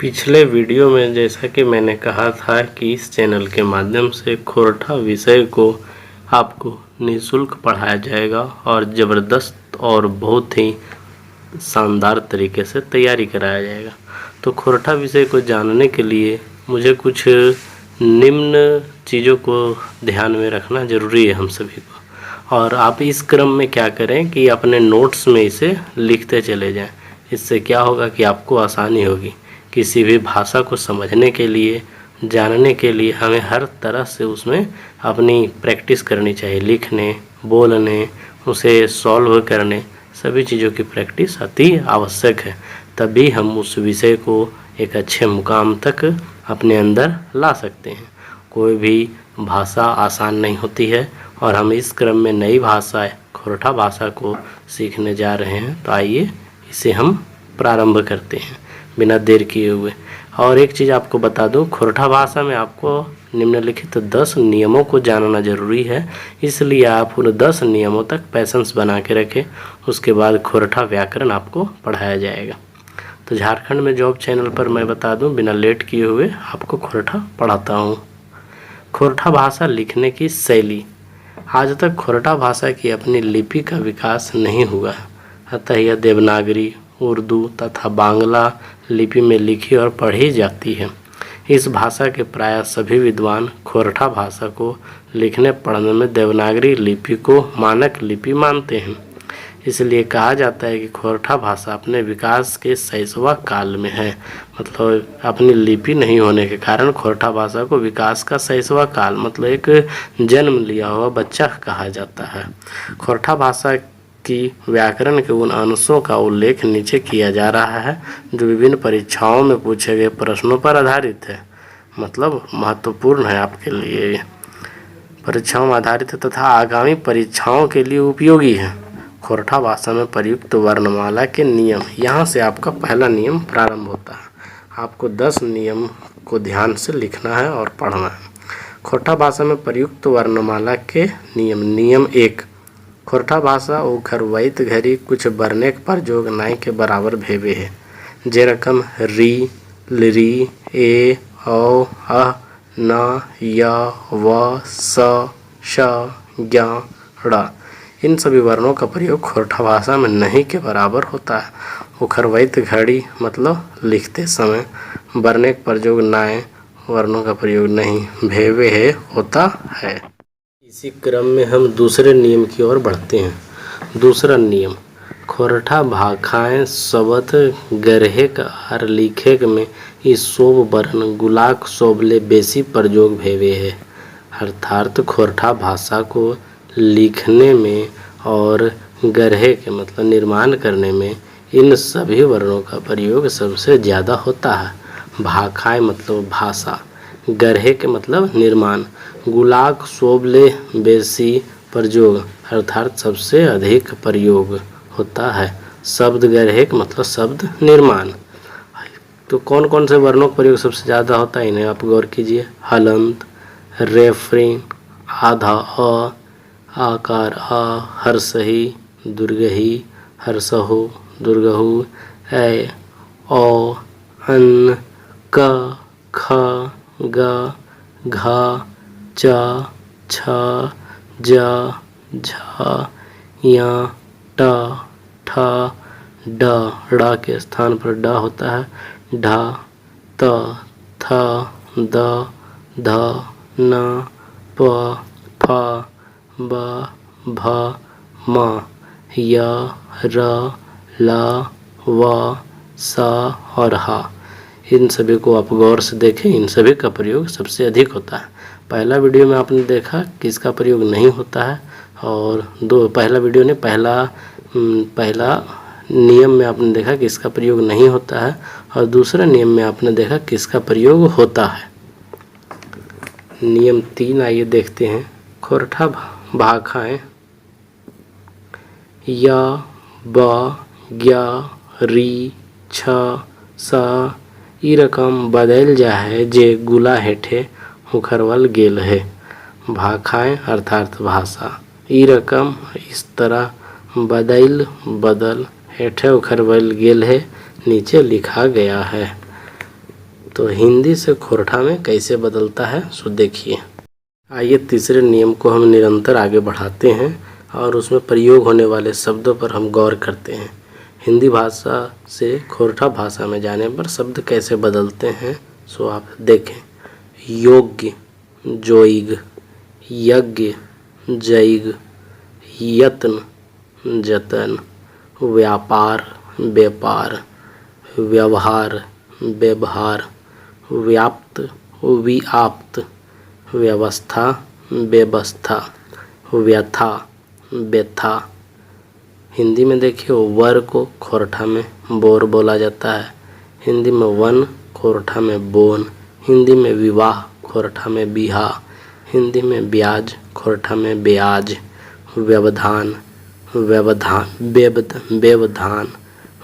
पिछले वीडियो में जैसा कि मैंने कहा था कि इस चैनल के माध्यम से खोरठा विषय को आपको निःशुल्क पढ़ाया जाएगा और ज़बरदस्त और बहुत ही शानदार तरीके से तैयारी कराया जाएगा। तो खोरठा विषय को जानने के लिए मुझे कुछ निम्न चीज़ों को ध्यान में रखना ज़रूरी है हम सभी को। और आप इस क्रम में क्या करें कि अपने नोट्स में इसे लिखते चले जाएं। इससे क्या होगा कि आपको आसानी होगी। किसी भी भाषा को समझने के लिए, जानने के लिए हमें हर तरह से उसमें अपनी प्रैक्टिस करनी चाहिए। लिखने, बोलने, उसे सॉल्व करने, सभी चीज़ों की प्रैक्टिस अति आवश्यक है। तभी हम उस विषय को एक अच्छे मुकाम तक अपने अंदर ला सकते हैं। कोई भी भाषा आसान नहीं होती है और हम इस क्रम में नई भाषा खोरठा भाषा को सीखने जा रहे हैं। तो आइए इसे हम प्रारंभ करते हैं बिना देर किए हुए। और एक चीज़ आपको बता दूं, खोरठा भाषा में आपको निम्नलिखित 10 नियमों को जानना ज़रूरी है। इसलिए आप उन 10 नियमों तक पैसेंस बना के रखें। उसके बाद खोरठा व्याकरण आपको पढ़ाया जाएगा। तो झारखंड में जॉब चैनल पर मैं बता दूं, बिना लेट किए हुए आपको खोरठा पढ़ाता हूं। खोरठा भाषा लिखने की शैली। आज तक खोरठा भाषा की अपनी लिपि का विकास नहीं हुआ, अतः यह देवनागरी, उर्दू तथा बांग्ला लिपि में लिखी और पढ़ी जाती है। इस भाषा के प्राय सभी विद्वान खोरठा भाषा को लिखने पढ़ने में देवनागरी लिपि को मानक लिपि मानते हैं। इसलिए कहा जाता है कि खोरठा भाषा अपने विकास के शैशव काल में है। मतलब अपनी लिपि नहीं होने के कारण खोरठा भाषा को विकास का शैशव काल, मतलब एक जन्म लिया हुआ बच्चा कहा जाता है। खोरठा भाषा की व्याकरण के उन अंशों का उल्लेख नीचे किया जा रहा है जो विभिन्न परीक्षाओं में पूछे गए प्रश्नों पर आधारित है। मतलब महत्वपूर्ण है आपके लिए, परीक्षाओं में आधारित है तथा आगामी परीक्षाओं के लिए उपयोगी है। खोरठा भाषा में प्रयुक्त वर्णमाला के नियम। यहाँ से आपका पहला नियम प्रारंभ होता है। आपको 10 नियम को ध्यान से लिखना है और पढ़ना है। खोरठा भाषा में प्रयुक्त वर्णमाला के नियम। नियम 1, खोरठा भाषा ओखर वैत घरी कुछ वर्णेक पर जोग नाई के बराबर भेवे है। जे रकम री, लरी, ए, औ, अ, न, य, व, स, श, ज्ञ, ड़। इन सभी वर्णों का प्रयोग खोरठा भाषा में नहीं के बराबर होता है। उखरवैत घड़ी मतलब लिखते समय, वर्णेक प्रयोग नाय वर्णों का प्रयोग नहीं, भेवे है होता है। इसी क्रम में हम दूसरे नियम की ओर बढ़ते हैं। दूसरा नियम, खोरठा भाखाएं शब्द गरहेक आर लिखेक में इस शोभ वर्ण गुलाक शोभले बेसी प्रयोग भेवे है। अर्थात खोरठा भाषा को लिखने में और गढ़े के मतलब निर्माण करने में इन सभी वर्णों का प्रयोग सबसे ज़्यादा होता है। भाखाएं मतलब भाषा, गढ़े के मतलब निर्माण, गुलाक शोभले बेसी प्रयोग अर्थात सबसे अधिक प्रयोग होता है। शब्द गढ़े के मतलब शब्द निर्माण। तो कौन कौन से वर्णों का प्रयोग सबसे ज़्यादा होता है, इन्हें आप गौर कीजिए। हलंत, रेफरिन, आधा अ, आकार आ, हर्षही, दुर्गही, हर्षहु, दुर्गहु, ऐ, औ, अन, क, ख, ग, घ, च, छ, ज, झ, य, ट, ठ, ड। ड़ के स्थान पर ड होता है। ढ, त, थ, द, ध, न, प, फ, ब, भ, म, य, र, ल, व, स और ह। इन सभी को आप गौर से देखें, इन सभी का प्रयोग सबसे अधिक होता है। पहला वीडियो में आपने देखा कि इसका प्रयोग नहीं होता है, और पहला नियम में आपने देखा कि इसका प्रयोग नहीं होता है, और दूसरा नियम में आपने देखा कि इसका प्रयोग होता है। नियम 3 आइए देखते हैं। खोरठा भाखाएं य, ब, ज्ञ, री, छ, स ई रकम बदल जा है जे गुला हेठे हुखरवल गेल है। भाखाएं अर्थात भाषा, ई रकम इस तरह बदल हेठे उखरवल गेल है नीचे लिखा गया है। तो हिंदी से खोरठा में कैसे बदलता है सो देखिए। आइए तीसरे नियम को हम निरंतर आगे बढ़ाते हैं और उसमें प्रयोग होने वाले शब्दों पर हम गौर करते हैं। हिंदी भाषा से खोरठा भाषा में जाने पर शब्द कैसे बदलते हैं सो आप देखें। योग्य, जोइग, यज्ञ, जैग, यत्न, जतन, व्यापार, व्यापार, व्यवहार, व्यवहार, व्याप्त, व्याप्त, व्यवस्था, व्यवस्था, व्यथा, व्यथा। हिंदी में देखिए वर को खोरठा में बोर बोला जाता है। हिंदी में वन खोरठा में बोन। हिंदी में विवाह खोरठा में बिहा। हिंदी में ब्याज खोरठा में ब्याज। व्यवधान, व्यवधान, व्यवधान,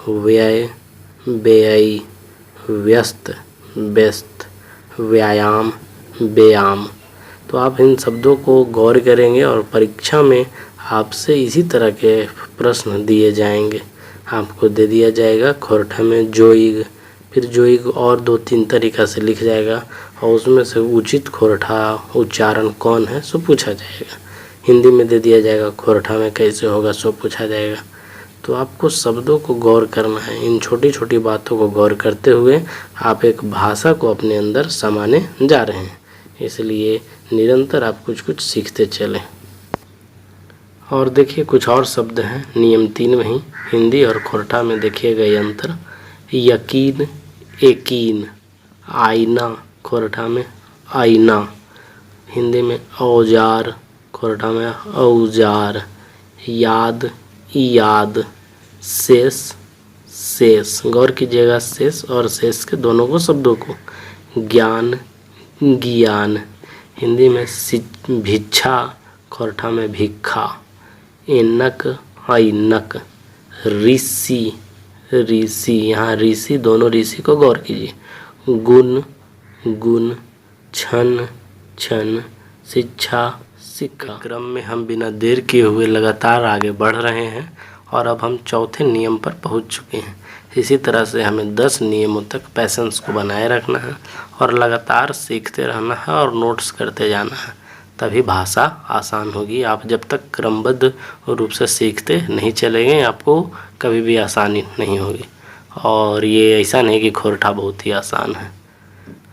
व्यय, व्ययी, व्यस्त, व्यस्त, व्यायाम, व्यायाम। तो आप इन शब्दों को गौर करेंगे और परीक्षा में आपसे इसी तरह के प्रश्न दिए जाएंगे। आपको दे दिया जाएगा खोरठा में जोइग, फिर जोइग और 2-3 तरीक़ा से लिख जाएगा और उसमें से उचित खोरठा उच्चारण कौन है सो पूछा जाएगा। हिंदी में दे दिया जाएगा खोरठा में कैसे होगा सो पूछा जाएगा। तो आपको शब्दों को गौर करना है। इन छोटी छोटी बातों को गौर करते हुए आप एक भाषा को अपने अंदर समाने जा रहे हैं, इसलिए निरंतर आप कुछ कुछ सीखते चलें। और देखिए कुछ और शब्द हैं नियम 3 में ही, हिंदी और खोरठा में देखिए गए अंतर। यकीन, यकीन, आईना खोरठा में आईना। हिंदी में औजार खोरठा में औजार। याद, याद, शेष, शेष। गौर कीजिएगा शेष और शेष के दोनों को शब्दों को। ज्ञान, ज्ञान। हिंदी में भिक्षा खोरठा में भिक्षा। ऐनक, ऐनक। ऋषि, ऋषि। यहाँ ऋषि दोनों ऋषि को गौर कीजिए। गुण, गुण। क्षण, क्षण। शिक्षा, शिक्षा। क्रम में हम बिना देर किए हुए लगातार आगे बढ़ रहे हैं और अब हम चौथे नियम पर पहुंच चुके हैं। इसी तरह से हमें 10 नियमों तक पैसेंस को बनाए रखना है और लगातार सीखते रहना है और नोट्स करते जाना है, तभी भाषा आसान होगी। आप जब तक क्रमबद्ध रूप से सीखते नहीं चलेंगे आपको कभी भी आसानी नहीं होगी। और ये ऐसा नहीं कि खोरठा बहुत ही आसान है।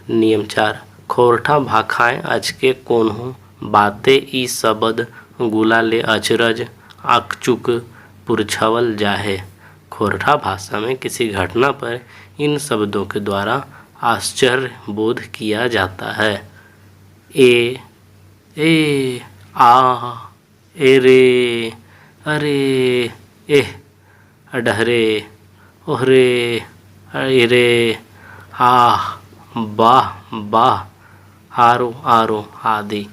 नियम 4, खोरठा भाखाएँ अचके कौन हो, बातें ई शब्द गुला ले अचरज अकचुक पुरछवल जाहे। खोरठा भाषा में किसी घटना पर इन शब्दों के द्वारा आश्चर्य बोध किया जाता है। ए, आ, एरे, अरे, एह, अडहरे, ओहरे, अरे, आह, वाह, वाह, आरो, आरो आदि।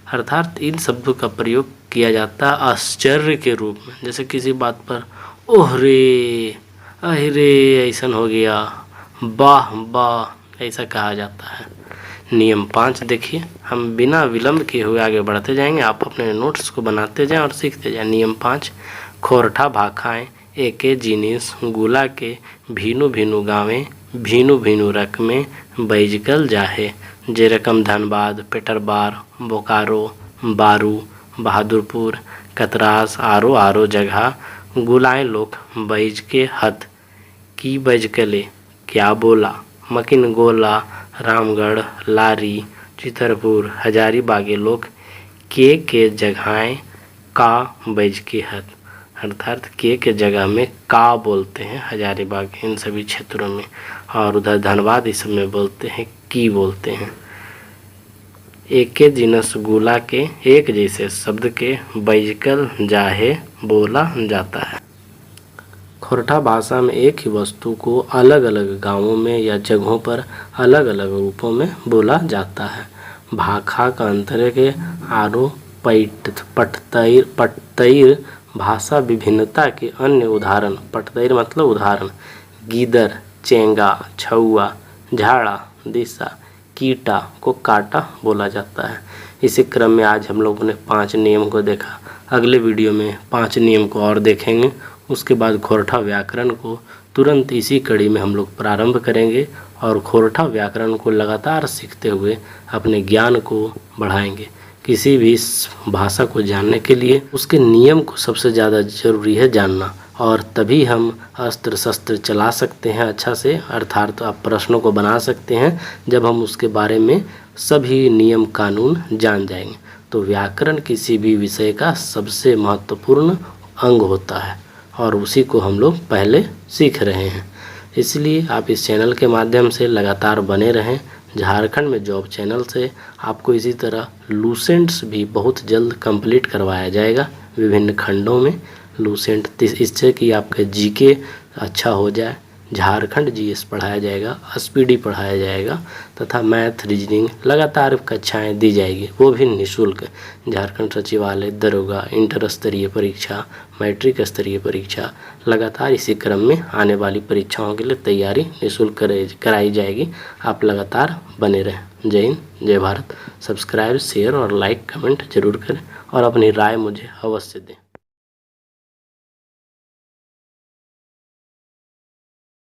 अर्थात इन शब्दों का प्रयोग किया जाता है आश्चर्य के रूप में। जैसे किसी बात पर ओहरे, अरे ऐसन हो गया, वाह वाह ऐसा कहा जाता है। नियम 5 देखिए, हम बिना विलंब किए हुए आगे बढ़ते जाएंगे। आप अपने नोट्स को बनाते जाएं और सीखते जाएं। नियम 5, खोरठा भाखाएँ एके जिनिस गुला के भीनु भीनु गावें भीनु भीनु रकमें बैजकल जाहे। जे रकम धनबाद, पेटरबार, बोकारो, बारू, बहादुरपुर, कतरास आरो आरो जगह गुलाएँ लोग बैज के हत की बैजकले क्या बोला। मकिन गोला, रामगढ़, लारी, चितरपुर, हजारीबागे लोग के जगहें का बैज के हत। अर्थात के जगह में का बोलते हैं हजारीबाग इन सभी क्षेत्रों में, और उधर धनबाद इस सब में बोलते हैं की बोलते हैं। एके जिनस गुला के एक जैसे शब्द के बैजकल जाहे बोला जाता है। खोरठा भाषा में एक ही वस्तु को अलग अलग गांवों में या जगहों पर अलग अलग रूपों में बोला जाता है। भाखा का अंतर है कि आरो पटतैर भाषा विभिन्नता के अन्य उदाहरण। पटतैर मतलब उदाहरण। गीदर, चेंगा, छुआ, झाड़ा, दिशा, कीटा को काटा बोला जाता है। इसी क्रम में आज हम लोगों ने 5 नियम को देखा। अगले वीडियो में 5 नियम को और देखेंगे। उसके बाद खोरठा व्याकरण को तुरंत इसी कड़ी में हम लोग प्रारंभ करेंगे और खोरठा व्याकरण को लगातार सीखते हुए अपने ज्ञान को बढ़ाएंगे। किसी भी भाषा को जानने के लिए उसके नियम को सबसे ज़्यादा ज़रूरी है जानना, और तभी हम अस्त्र शस्त्र चला सकते हैं अच्छा से, अर्थात आप प्रश्नों को बना सकते हैं जब हम उसके बारे में सभी नियम कानून जान जाएंगे। तो व्याकरण किसी भी विषय का सबसे महत्वपूर्ण अंग होता है और उसी को हम लोग पहले सीख रहे हैं। इसलिए आप इस चैनल के माध्यम से लगातार बने रहें। झारखंड में जॉब चैनल से आपको इसी तरह लूसेंट्स भी बहुत जल्द कंप्लीट करवाया जाएगा विभिन्न खंडों में। लूसेंट इससे कि आपका जीके अच्छा हो जाए, झारखंड जीएस पढ़ाया जाएगा, एसपीडी पढ़ाया जाएगा तथा मैथ रीजनिंग लगातार कक्षाएं दी जाएगी, वो भी निःशुल्क। झारखंड सचिवालय दरोगा, इंटर स्तरीय परीक्षा, मैट्रिक स्तरीय परीक्षा, लगातार इसी क्रम में आने वाली परीक्षाओं के लिए तैयारी निःशुल्क कराई जाएगी। आप लगातार बने रहें। जय हिंद, जय भारत। सब्सक्राइब, शेयर और लाइक कमेंट जरूर करें और अपनी राय मुझे अवश्य दें।